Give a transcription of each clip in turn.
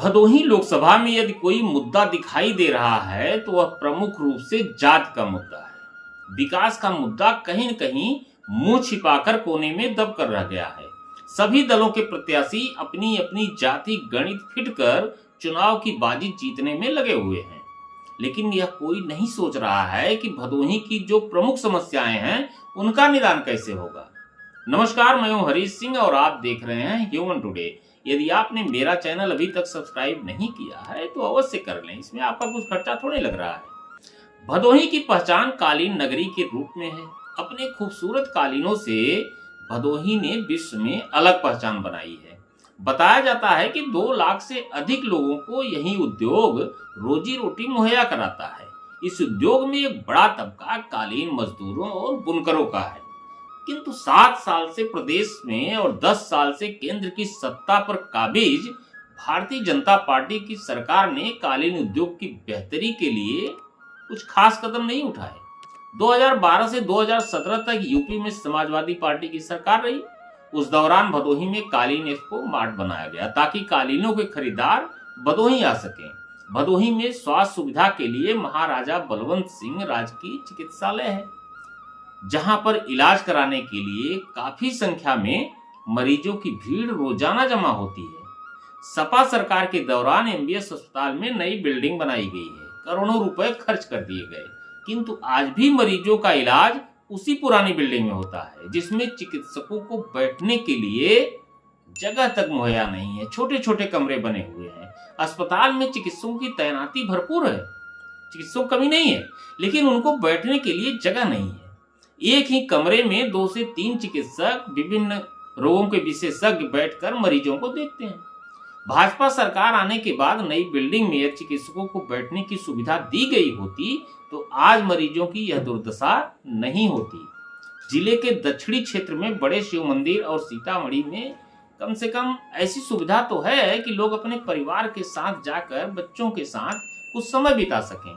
भदोही लोकसभा में यदि कोई मुद्दा दिखाई दे रहा है तो वह प्रमुख रूप से जात का मुद्दा है। विकास का मुद्दा कहीं न कहीं मुंह छिपाकर कोने में दब कर रह गया है। सभी दलों के प्रत्याशी अपनी अपनी जाति गणित फिट कर चुनाव की बाजी जीतने में लगे हुए हैं, लेकिन यह कोई नहीं सोच रहा है कि भदोही की जो प्रमुख समस्याएं हैं उनका निदान कैसे होगा। नमस्कार, मैं हूं हरीश सिंह और आप देख रहे हैं ह्यूमन टुडे। यदि आपने मेरा चैनल अभी तक सब्सक्राइब नहीं किया है तो अवश्य कर लें, इसमें आपका कुछ खर्चा थोड़े लग रहा है। भदोही की पहचान कालीन नगरी के रूप में है। अपने खूबसूरत कालीनों से भदोही ने विश्व में अलग पहचान बनाई है। बताया जाता है कि 2 लाख से अधिक लोगों को यही उद्योग रोजी रोटी मुहैया कराता है। इस उद्योग में एक बड़ा तबका कालीन मजदूरों और बुनकरों का है, किंतु 7 साल से प्रदेश में और 10 साल से केंद्र की सत्ता पर काबिज भारतीय जनता पार्टी की सरकार ने कालीन उद्योग की बेहतरी के लिए कुछ खास कदम नहीं उठाए। 2012 से 2017 तक यूपी में समाजवादी पार्टी की सरकार रही। उस दौरान भदोही में कालीन एक्सपो मार्ट बनाया गया ताकि कालीनों के खरीदार भदोही आ सकें। भदोही में स्वास्थ्य सुविधा के लिए महाराजा बलवंत सिंह राजकीय चिकित्सालय है, जहां पर इलाज कराने के लिए काफी संख्या में मरीजों की भीड़ रोजाना जमा होती है। सपा सरकार के दौरान एमबीएस अस्पताल में नई बिल्डिंग बनाई गई है, करोड़ों रुपए खर्च कर दिए गए, किंतु आज भी मरीजों का इलाज उसी पुरानी बिल्डिंग में होता है, जिसमें चिकित्सकों को बैठने के लिए जगह तक मुहैया नहीं है। छोटे छोटे कमरे बने हुए हैं। अस्पताल में चिकित्सकों की तैनाती भरपूर है, चिकित्सकों की कमी नहीं है, लेकिन उनको बैठने के लिए जगह नहीं है। एक ही कमरे में 2 से 3 चिकित्सक विभिन्न रोगों के विशेषज्ञ बैठकर मरीजों को देखते हैं। भाजपा सरकार आने के बाद नई बिल्डिंग में चिकित्सकों को बैठने की सुविधा दी गई होती तो आज मरीजों की यह दुर्दशा नहीं होती। जिले के दक्षिणी क्षेत्र में बड़े शिव मंदिर और सीतामढ़ी में कम से कम ऐसी सुविधा तो है कि लोग अपने परिवार के साथ जाकर बच्चों के साथ कुछ समय बिता सकें,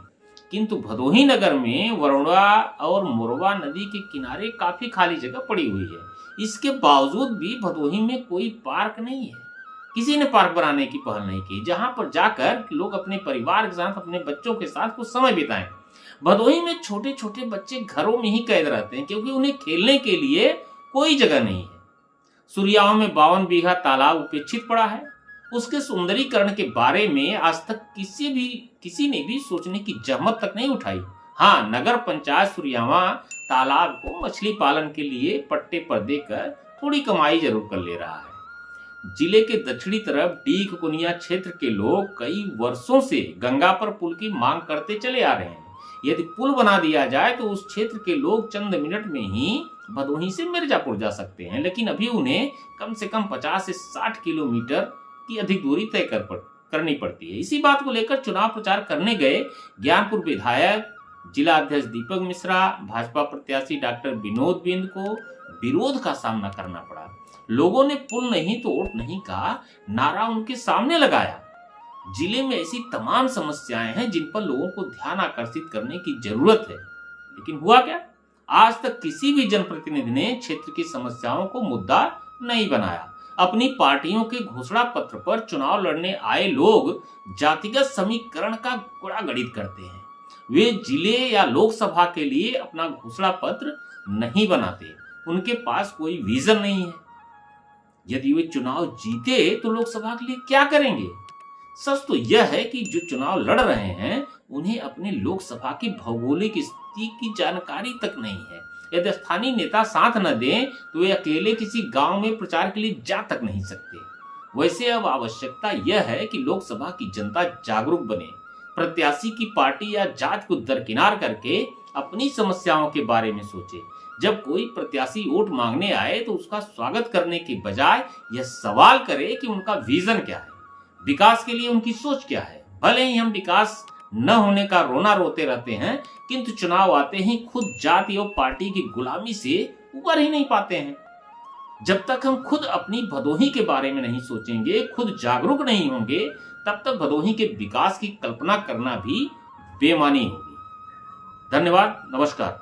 किंतु भदोही नगर में वरुणा और मोरवा नदी के किनारे काफी खाली जगह पड़ी हुई है। इसके बावजूद भी भदोही में कोई पार्क नहीं है। किसी ने पार्क बनाने की पहल नहीं की, जहां पर जाकर लोग अपने परिवार के साथ, अपने बच्चों के साथ कुछ समय बिताएं। भदोही में छोटे छोटे बच्चे घरों में ही कैद रहते हैं क्योंकि उन्हें खेलने के लिए कोई जगह नहीं है। सुरियाओं में 52 बीघा तालाब उपेक्षित पड़ा है। उसके सुंदरीकरण के बारे में आज तक किसी ने भी सोचने की जहमत तक नहीं उठाई। हाँ, नगर पंचायत सुरियावा तालाब को मछली पालन के लिए पट्टे पर देकर थोड़ी कमाई जरूर कर ले रहा है। जिले के दक्षिणी तरफ डीख कुनिया क्षेत्र के लोग कई वर्षों से गंगा पर पुल की मांग करते चले आ रहे हैं। यदि पुल बना दिया जाए तो उस क्षेत्र के लोग चंद मिनट में ही भदोही से मिर्जापुर जा सकते हैं, लेकिन अभी उन्हें कम से कम 50 से 60 किलोमीटर की अधिक दूरी तय करनी पड़ती है। इसी बात को लेकर चुनाव प्रचार करने गए ज्ञानपुर विधायक जिला अध्यक्ष दीपक मिश्रा, भाजपा प्रत्याशी डॉक्टर विनोद बिंद को विरोध का सामना करना पड़ा। लोगों ने पुल नहीं तो वोट नहीं का नारा उनके सामने लगाया। जिले में ऐसी तमाम समस्याएं हैं जिन पर लोगों को ध्यान आकर्षित करने की जरूरत है, लेकिन हुआ क्या? आज तक किसी भी जनप्रतिनिधि ने क्षेत्र की समस्याओं को मुद्दा नहीं बनाया। अपनी पार्टियों के घोषणा पत्र पर चुनाव लड़ने आए लोग जातिगत समीकरण का गुणा गणित करते हैं। वे जिले या लोकसभा के लिए अपना घोषणा पत्र नहीं बनाते। उनके पास कोई विजन नहीं है। यदि वे चुनाव जीते तो लोकसभा के लिए क्या करेंगे? सच तो यह है कि जो चुनाव लड़ रहे हैं उन्हें अपने लोकसभा की भौगोलिक स्थिति की जानकारी तक नहीं है। यदि स्थानीय नेता साथ न दें तो वे अकेले किसी गांव में प्रचार के लिए जा तक नहीं सकते। वैसे अब आवश्यकता यह है कि लोकसभा की जनता जागरूक बने, प्रत्याशी की पार्टी या जात को दरकिनार करके अपनी समस्याओं के बारे में सोचे। जब कोई प्रत्याशी वोट मांगने आए तो उसका स्वागत करने के बजाय यह सवाल करे कि उनका विजन क्या है, विकास के लिए उनकी सोच क्या है। भले ही हम विकास न होने का रोना रोते रहते हैं, किंतु चुनाव आते ही खुद जाति और पार्टी की गुलामी से उबर ही नहीं पाते हैं। जब तक हम खुद अपनी भदोही के बारे में नहीं सोचेंगे, खुद जागरूक नहीं होंगे, तब तक भदोही के विकास की कल्पना करना भी बेमानी होगी। धन्यवाद, नमस्कार।